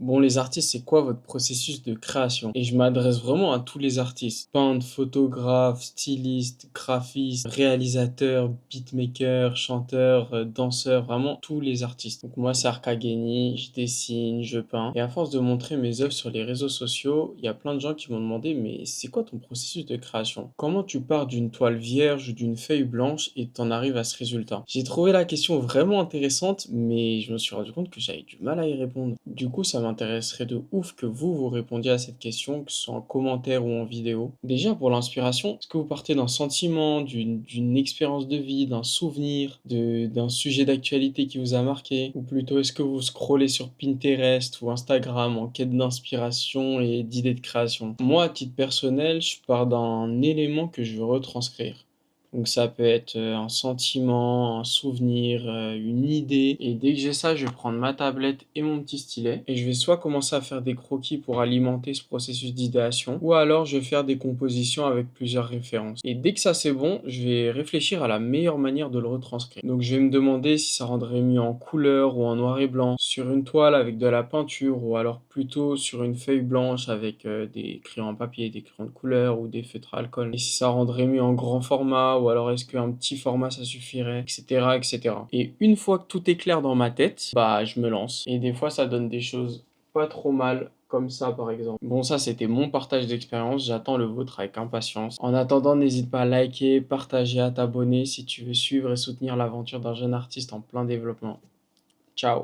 Bon, les artistes, c'est quoi votre processus de création? Et je m'adresse vraiment à tous les artistes. Peintres, photographes, stylistes, graphistes, réalisateurs, beatmakers, chanteurs, danseurs, vraiment tous les artistes. Donc moi, c'est Arcageni, je dessine, je peins. Et à force de montrer mes œuvres sur les réseaux sociaux, il y a plein de gens qui m'ont demandé, mais c'est quoi ton processus de création? Comment tu pars d'une toile vierge ou d'une feuille blanche et t'en arrives à ce résultat? J'ai trouvé la question vraiment intéressante, mais je me suis rendu compte que j'avais du mal à y répondre. Du coup, ça m'intéresserait de ouf que vous répondiez à cette question, que ce soit en commentaire ou en vidéo. Déjà, pour l'inspiration, est-ce que vous partez d'un sentiment, d'une expérience de vie, d'un souvenir, d'un sujet d'actualité qui vous a marqué? Ou plutôt, est-ce que vous scrollez sur Pinterest ou Instagram en quête d'inspiration et d'idées de création? Moi, à titre personnel, je pars d'un élément que je veux retranscrire. Donc ça peut être, un sentiment, un souvenir, une idée et dès que j'ai ça, je vais prendre ma tablette et mon petit stylet et je vais soit commencer à faire des croquis pour alimenter ce processus d'idéation ou alors je vais faire des compositions avec plusieurs références et dès que ça c'est bon, je vais réfléchir à la meilleure manière de le retranscrire. Donc je vais me demander si ça rendrait mieux en couleur ou en noir et blanc, sur une toile avec de la peinture ou alors plutôt sur une feuille blanche avec, des crayons à papier, des crayons de couleur ou des feutres à alcool et si ça rendrait mieux en grand format ou alors est-ce qu'un petit format ça suffirait? Et cetera, et cetera. Et une fois que tout est clair dans ma tête, bah, je me lance et des fois ça donne des choses pas trop mal comme ça par exemple. Bon ça c'était mon partage d'expérience, j'attends le vôtre avec impatience. En attendant, n'hésite pas à liker, partager, à t'abonner si tu veux suivre et soutenir l'aventure d'un jeune artiste en plein développement. Ciao.